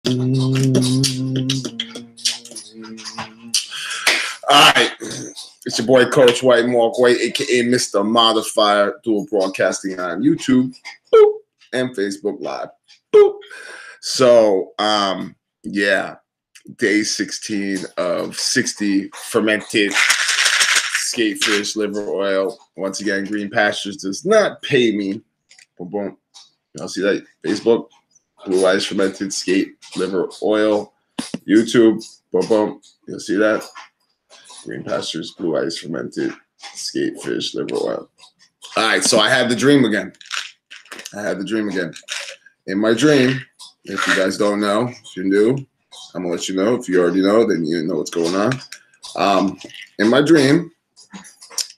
All right. It's your boy, Coach White, Mark White, a.k.a. Mr. Modifier, dual broadcasting on YouTube, boop, and Facebook Live, boop. So, yeah, day 16 of 60 fermented skate fish liver oil. Once again, Green Pastures does not pay me. Boom, boom. Y'all see that? Facebook, Blue Ice fermented skate liver oil. YouTube, boom, boom. You'll see that? Green Pastures, Blue Ice fermented skate fish liver oil. All right, so I had the dream again. In my dream, if you guys don't know, if you're new, I'm gonna let you know. If you already know, then you know what's going on. In my dream,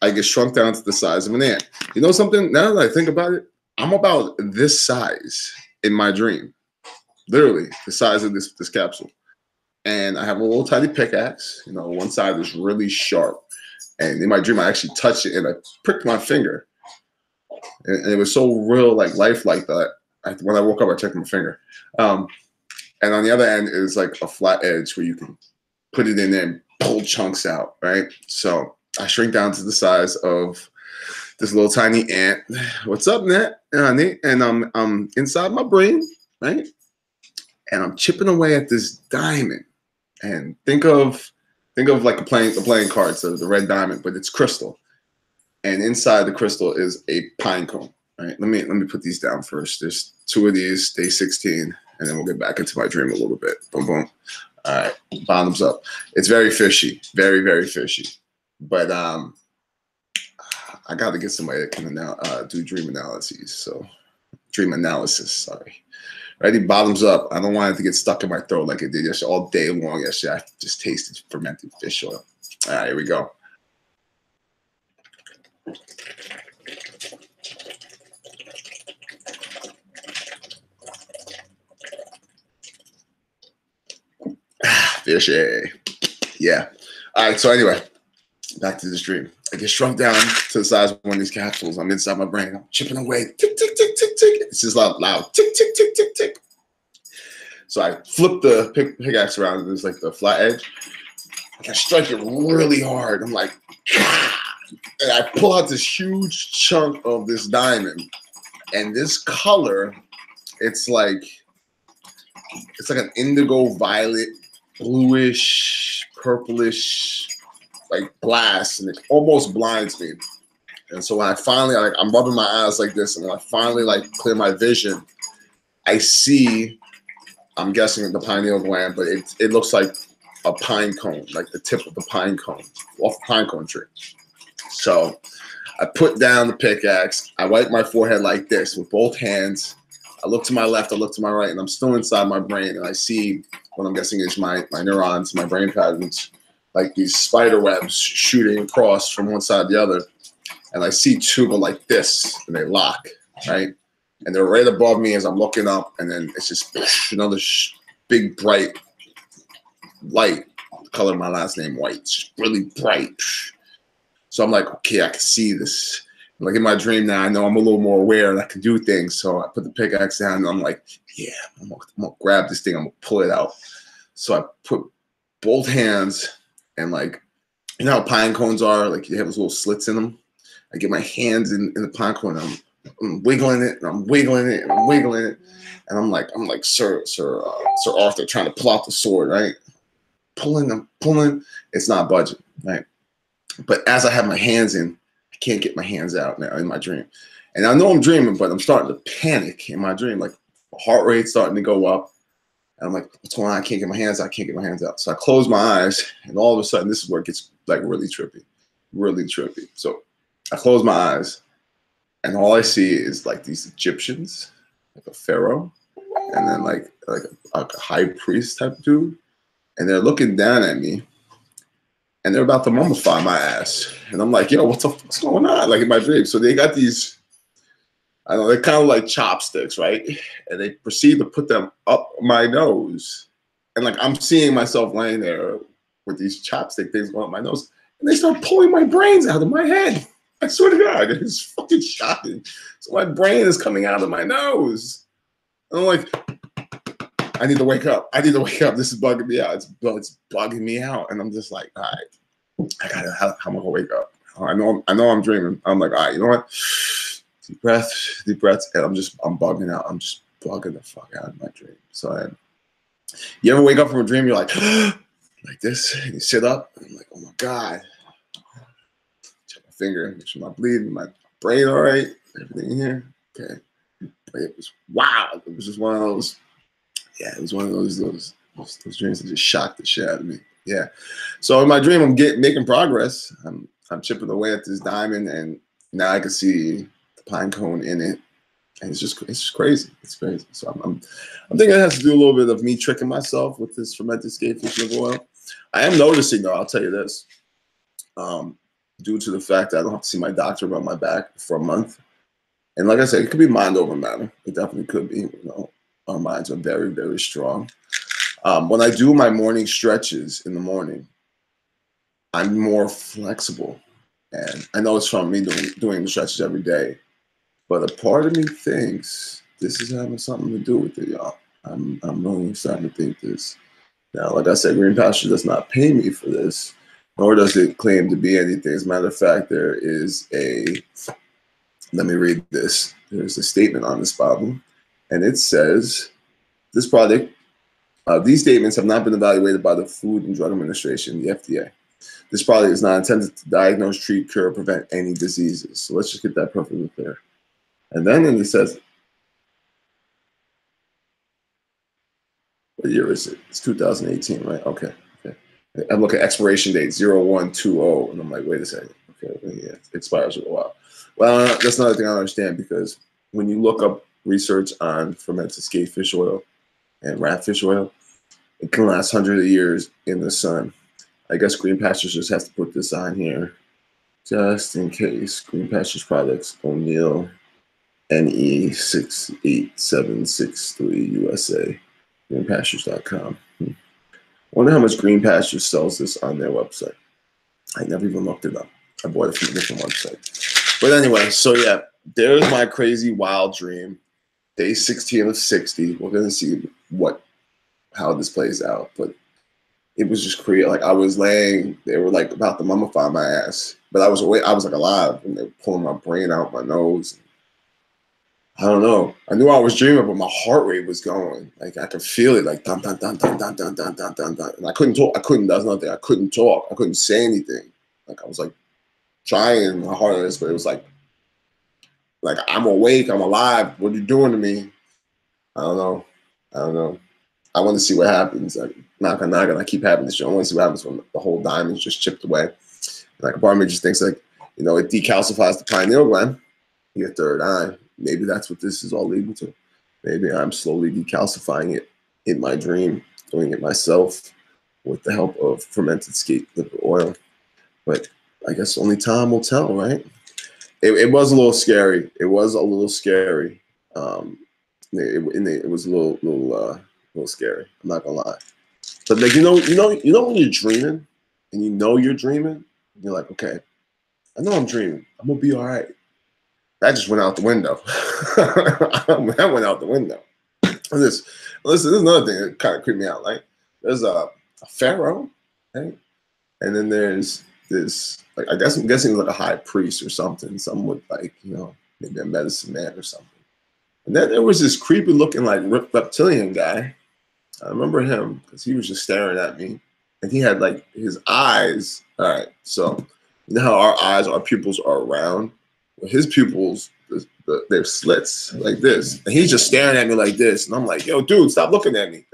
I get shrunk down to the size of an ant. You know something? Now that I think about it, I'm about this size in my dream. Literally, the size of this capsule. And I have a little tiny pickaxe. You know, one side is really sharp. And in my dream, I actually touched it and I pricked my finger. And it was so real, like lifelike that when I woke up, I checked my finger. And on the other end is like a flat edge where you can put it in there and pull chunks out, right? So I shrink down to the size of this little tiny ant. What's up, Nat? And I'm inside my brain, right? And I'm chipping away at this diamond. And think of like the playing cards, the red diamond, but it's crystal. And inside the crystal is a pine cone. Right? Let me put these down first. There's 2 of these, day 16, and then we'll get back into my dream a little bit. Boom, boom. All right, bottoms up. It's very fishy, very, very fishy. But I got to get somebody that can do dream analysis. So dream analysis, sorry. Ready? Bottoms up. I don't want it to get stuck in my throat like it did yesterday. All day long yesterday, I just tasted fermented fish oil. All right, here we go. Fishy. Yeah. All right, so anyway, back to this dream. I get shrunk down to the size of one of these capsules. I'm inside my brain. I'm chipping away. Tick, tick, tick, tick, tick. It's just loud. Tick, tick, tick, tick, tick. So I flip the pickaxe around, and there's like the flat edge. I strike it really hard. I'm like, and I pull out this huge chunk of this diamond. And this color, it's like an indigo violet, bluish, purplish, like blast, and it almost blinds me. And so when I finally, I'm rubbing my eyes like this, and when I finally clear my vision, I see, I'm guessing the pineal gland, but it looks like a pine cone, like the tip of the pine cone, off the pine cone tree. So I put down the pickaxe, I wipe my forehead like this with both hands. I look to my left, I look to my right, and I'm still inside my brain, and I see what I'm guessing is my neurons, my brain patterns, like these spider webs shooting across from one side to the other. And I see 2 go like this, and they lock, right? And they're right above me as I'm looking up, and then it's just another big, bright light, the color of my last name, white. It's just really bright. So I'm like, okay, I can see this. Like in my dream now, I know I'm a little more aware and I can do things. So I put the pickaxe down, and I'm like, yeah, I'm gonna grab this thing, I'm gonna pull it out. So I put both hands, and like, you know how pine cones are? Like you have those little slits in them. I get my hands in the pine cone, and I'm wiggling it, and I'm wiggling it, and I'm wiggling it. And I'm like Sir Arthur trying to pull out the sword, right? I'm pulling, it's not budging, right? But as I have my hands in, I can't get my hands out now in my dream. And I know I'm dreaming, but I'm starting to panic in my dream. Like heart rate's starting to go up. And I'm like, what's going on? I can't get my hands out. So I close my eyes, and all of a sudden, this is where it gets like really trippy. So I close my eyes, and all I see is like these Egyptians, like a pharaoh, and then like a high priest type dude. And they're looking down at me, and they're about to mummify my ass. And I'm like, yo, what's going on? Like in my dream. So they got these, I don't know, they're kind of like chopsticks, right? And they proceed to put them up my nose. And like I'm seeing myself laying there with these chopstick things going up my nose. And they start pulling my brains out of my head. I swear to God, it's fucking shocking. So my brain is coming out of my nose. And I'm like, I need to wake up. I need to wake up. This is bugging me out. It's bugging me out. And I'm just like, all right, how am I gonna wake up? I know I'm dreaming. I'm like, all right, you know what? Deep breaths, and I'm bugging out. I'm just bugging the fuck out of my dream. So you ever wake up from a dream, you're like, like this, and you sit up, and I'm like, oh my God. Check my finger, make sure I'm not bleeding, my brain all right, everything in here. Okay. But it was wild. It was just one of those, yeah, it was one of those dreams that just shocked the shit out of me. Yeah. So in my dream, I'm making progress. I'm chipping away at this diamond, and now I can see the pine cone in it. And it's just crazy. It's crazy. So I'm thinking it has to do a little bit of me tricking myself with this fermented skatefish liver oil. I am noticing though, I'll tell you this, due to the fact that I don't have to see my doctor about my back for a month. And like I said, it could be mind over matter. It definitely could be. You know, our minds are very, very strong. When I do my morning stretches in the morning, I'm more flexible. And I know it's from me doing the stretches every day. But a part of me thinks this is having something to do with it, y'all. I'm really starting to think this. Now, like I said, Green Pasture does not pay me for this, nor does it claim to be anything. As a matter of fact, there is let me read this. There's a statement on this bottle, and it says, this product, these statements have not been evaluated by the Food and Drug Administration, the FDA. This product is not intended to diagnose, treat, cure, or prevent any diseases. So let's just get that perfectly clear. And then it says, what year is it? It's 2018, right? Okay. I'm looking at expiration date 0120, and I'm like, wait a second. Okay, yeah, it expires for a while. Well, that's another thing I don't understand, because when you look up research on fermented skatefish oil and ratfish oil, it can last hundreds of years in the sun. I guess Green Pastures just has to put this on here just in case. Green Pastures products, O'Neill. NE68763 USA, greenpastures.com. Wonder how much Green Pastures sells this on their website. I never even looked it up. I bought it from a different website. But anyway, so yeah, there's my crazy wild dream. Day 16 of 60. We're gonna see how this plays out. But it was just crazy. Like I was laying, they were like about to mummify my ass. But I was awake, I was like alive, and they were pulling my brain out my nose. I don't know. I knew I was dreaming, but my heart rate was going. Like I could feel it, like dun dun dun dun dun dun dun dun dun dun. And I couldn't talk. That's nothing. I couldn't talk. I couldn't say anything. Like I was like trying my hardest, but it was like I'm awake. I'm alive. What are you doing to me? I don't know. I want to see what happens. Like knock on knock, and I keep having this shit. I want to see what happens when the whole diamond's just chipped away. And like a part of me just thinks like, you know, it decalcifies the pineal gland, your third eye. Maybe that's what this is all leading to. Maybe I'm slowly decalcifying it in my dream, doing it myself with the help of fermented skate liver oil. But I guess only time will tell, right? It was a little scary. It was a little scary. It was a little scary. I'm not gonna lie. But like you know when you're dreaming and you know you're dreaming, you're like, okay, I know I'm dreaming. I'm gonna be all right. That just went out the window. That went out the window. Listen, this is another thing that kind of creeped me out. Like, there's a pharaoh, right? And then there's this, like, I'm guessing like a high priest or something. Some with like, you know, maybe a medicine man or something. And then there was this creepy looking like reptilian guy. I remember him because he was just staring at me, and he had like his eyes. All right, so you know how our pupils are round. Well, his pupils, they're slits like this, and he's just staring at me like this, and I'm like, "Yo, dude, stop looking at me."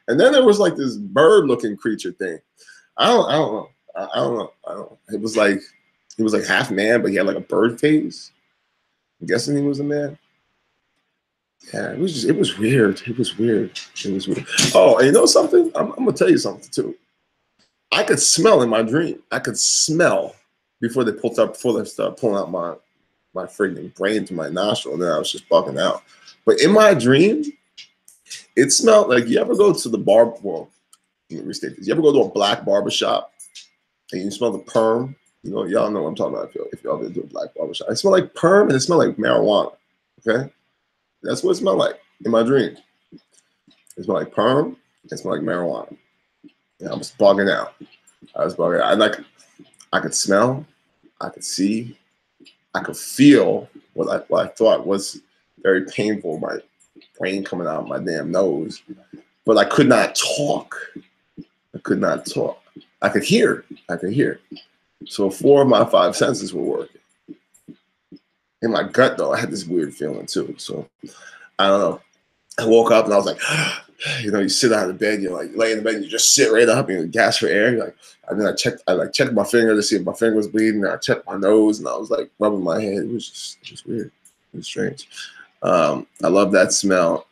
And then there was like this bird-looking creature thing. I don't know. It was like he was like half man, but he had like a bird face. I'm guessing he was a man. Yeah, it was weird. It was weird. Oh, and you know something? I'm gonna tell you something too. I could smell in my dream. I could smell before they started pulling out my friggin' brain to my nostril, and then I was just bugging out. But in my dream, it smelled like, you ever go to the bar? Well, let me restate this. You ever go to a black barber shop and you smell the perm? You know, y'all know what I'm talking about if y'all been to a black barber shop. It smelled like perm and it smelled like marijuana. Okay, that's what it smelled like in my dream. It smelled like perm. It smelled like marijuana. And I was bugging out. I could smell, I could see, I could feel what I thought was very painful, my brain coming out of my damn nose. But I could not talk. I could not talk. I could hear. So 4 of my 5 senses were working. In my gut, though, I had this weird feeling too. So I don't know. I woke up and I was like, you sit out of bed, you're like lay in the bed, and you just sit right up, and you gasp for air. You're like, and then I checked my finger to see if my finger was bleeding. And I checked my nose, and I was like rubbing my head. It was just weird. It was strange. I love that smell.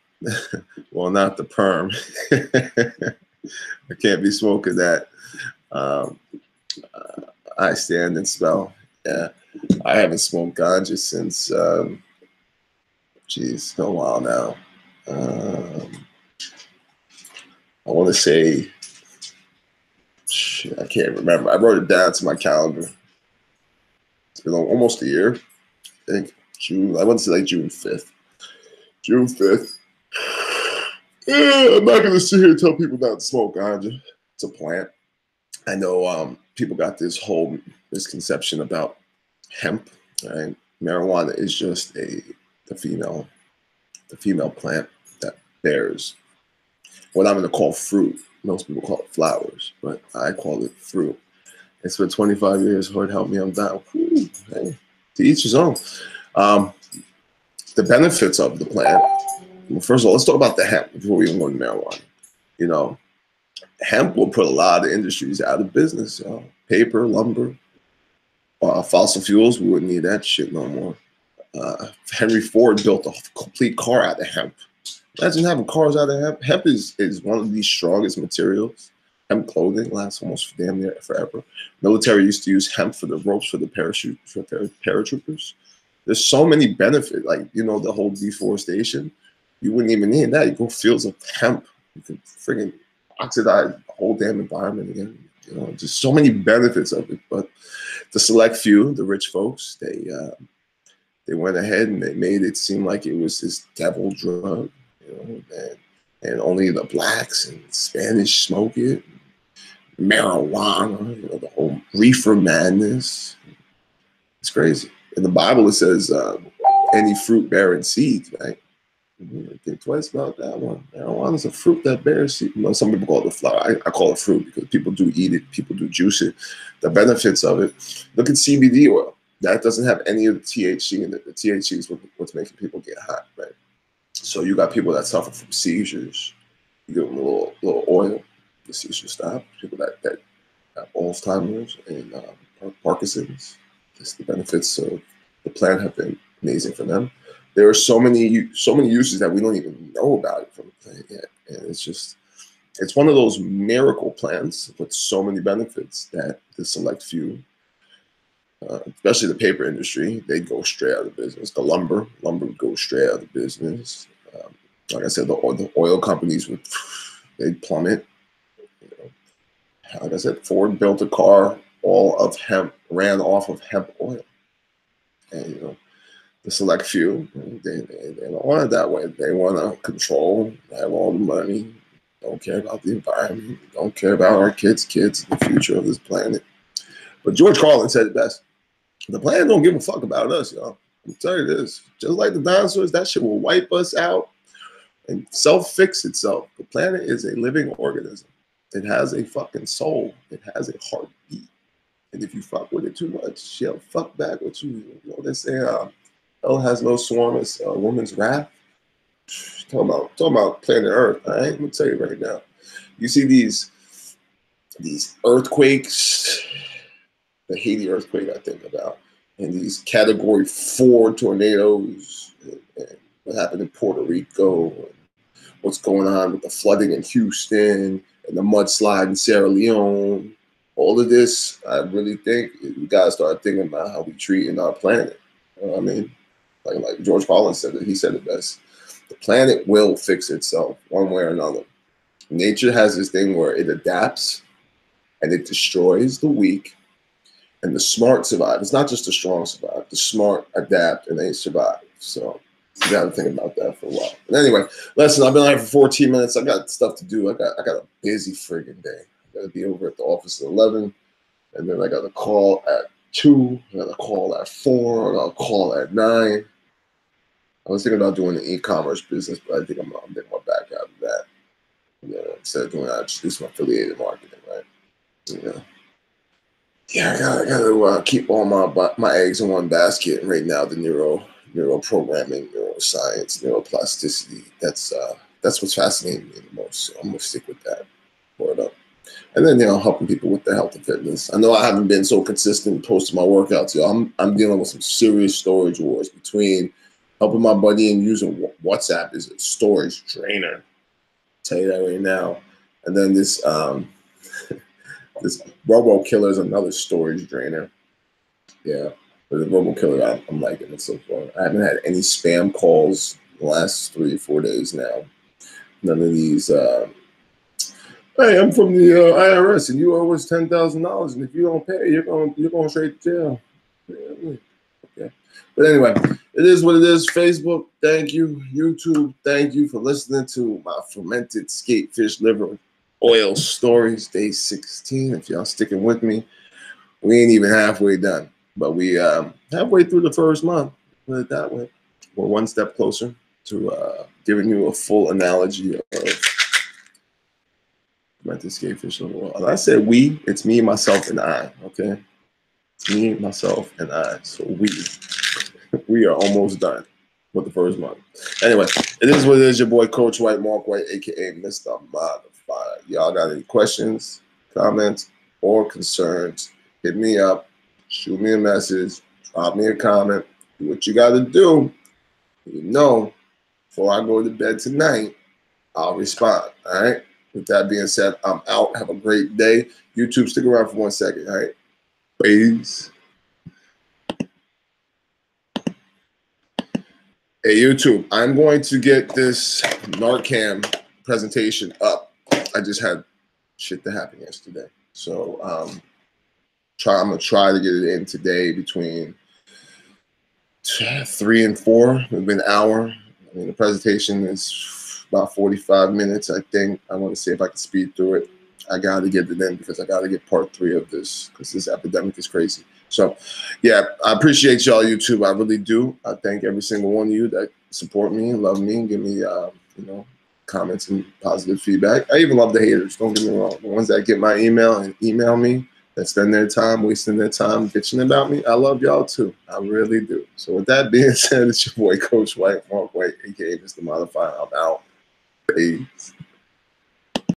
Well, not the perm. I can't be smoking that. I stand and smell. Yeah, I haven't smoked ganja since, it's been a while now. I want to say, shit, I can't remember. I wrote it down to my calendar. It's been almost a year. I think June. I want to say like June 5th. June 5th. Yeah, I'm not gonna sit here and tell people not to smoke ganja. It's a plant. I know people got this whole misconception about hemp. Right? Marijuana is just the female plant that bears what I'm going to call fruit. Most people call it flowers, but I call it fruit. It's been 25 years. Lord help me, I'm down. Hey, to each his own. The benefits of the plant. Well, first of all, let's talk about the hemp before we even go to marijuana. Hemp will put a lot of industries out of business. Paper, lumber, fossil fuels. We wouldn't need that shit no more. Henry Ford built a complete car out of hemp. Imagine having cars out of hemp. Hemp is one of the strongest materials. Hemp clothing lasts almost damn near forever. Military used to use hemp for the ropes for the paratroopers. There's so many benefits, like the whole deforestation. You wouldn't even need that. You go fields of hemp. You can friggin' oxidize the whole damn environment again. Just so many benefits of it. But the select few, the rich folks, they went ahead and they made it seem like it was this devil drug. And only the blacks and Spanish smoke it. Marijuana, the whole reefer madness. It's crazy. In the Bible, it says any fruit bearing seeds, right? Think twice about that one. Marijuana is a fruit that bears seeds. Some people call it a flower. I call it fruit because people do eat it. People do juice it. The benefits of it. Look at CBD oil. That doesn't have any of the THC in it. The THC is what's making people get high, right? So you got people that suffer from seizures. You give them a little oil, the seizures stop. People that have Alzheimer's and Parkinson's. Just the benefits of the plant have been amazing for them. There are so many uses that we don't even know about it from the plant yet, and it's one of those miracle plants with so many benefits that the select few, especially the paper industry, they'd go straight out of business. The lumber would go straight out of business. Like I said, the oil companies they'd plummet. Like I said, Ford built a car all of hemp, ran off of hemp oil, and the select few, they don't want it that way. They want to control, have all the money, don't care about the environment, don't care about our kids, the future of this planet. But George Carlin said it best. The planet don't give a fuck about us, y'all. I'll tell you this. Just like the dinosaurs, that shit will wipe us out and self-fix itself. The planet is a living organism. It has a fucking soul. It has a heartbeat. And if you fuck with it too much, she'll fuck back with you. You know, they say hell has no swarm, it's a woman's wrath. Talking about planet Earth, all right? Let me tell you right now. You see these earthquakes, the Haiti earthquake I think about, and these Category 4 tornadoes, and what happened in Puerto Rico, and what's going on with the flooding in Houston, and the mudslide in Sierra Leone. All of this, I really think we gotta start thinking about how we treat our planet. You know what I mean? Like George Carlin said it, he said it best. The planet will fix itself one way or another. Nature has this thing where it adapts and it destroys the weak, and the smart survive. It's not just the strong survive. The smart adapt and they survive. So You got to think about that for a while. But anyway, listen, I've been on here for 14 minutes. I got stuff to do. I got a busy friggin' day. I got to be over at the office at 11, and then I got a call at 2. I got a call at 4. I got a call at 9. I was thinking about doing the e-commerce business, but I think I'm getting my back out of that. Instead of doing that, just do some affiliated marketing, right? Yeah, I gotta keep all my eggs in one basket right now. The neuro programming, neuroscience, neuroplasticity. That's what's fascinating me the most. So I'm gonna stick with that. Word up. And then helping people with their health and fitness. I know I haven't been so consistent posting my workouts, y'all. I'm dealing with some serious storage wars between helping my buddy and using WhatsApp as a storage drainer. I'll tell you that right now. And then this this Robo Killer is another storage drainer. Yeah, but the Robo Killer, I'm liking it so far. I haven't had any spam calls the last 3 or 4 days now. None of these. Hey, I'm from the IRS, and you owe us $10,000, and if you don't pay, you're going straight to jail. Okay. But anyway, it is what it is. Facebook, thank you. YouTube, thank you for listening to my fermented skate fish liver oil stories, day 16. If y'all sticking with me, we ain't even halfway done, but we halfway through the first month. Put it that way. We're one step closer to giving you a full analogy of fermented skate fish liver oil. And I said we, it's me, myself, and I. Okay, it's me, myself, and I. So we are almost done with the first month. Anyway, it is what it is. Your boy, Coach White, Mark White, aka Mr. Modified. Y'all got any questions, comments, or concerns? Hit me up, shoot me a message, drop me a comment. Do what you got to do. Before I go to bed tonight, I'll respond. All right. With that being said, I'm out. Have a great day. YouTube, stick around for 1 second. All right. Peace. Hey, YouTube, I'm going to get this Narcan presentation up. I just had shit that happened yesterday. So I'm going to try to get it in today between 3 and 4. It'll be an hour. I mean, the presentation is about 45 minutes, I think. I want to see if I can speed through it. I got to get it in because I got to get part 3 of this because this epidemic is crazy. So, yeah, I appreciate y'all, YouTube. I really do. I thank every single one of you that support me, love me, and give me, comments and positive feedback. I even love the haters. Don't get me wrong. The ones that get my email and email me, that spend their time, wasting their time bitching about me. I love y'all too. I really do. So with that being said, it's your boy, Coach White, Mark White, aka Mr. Modified. I'm out. Peace.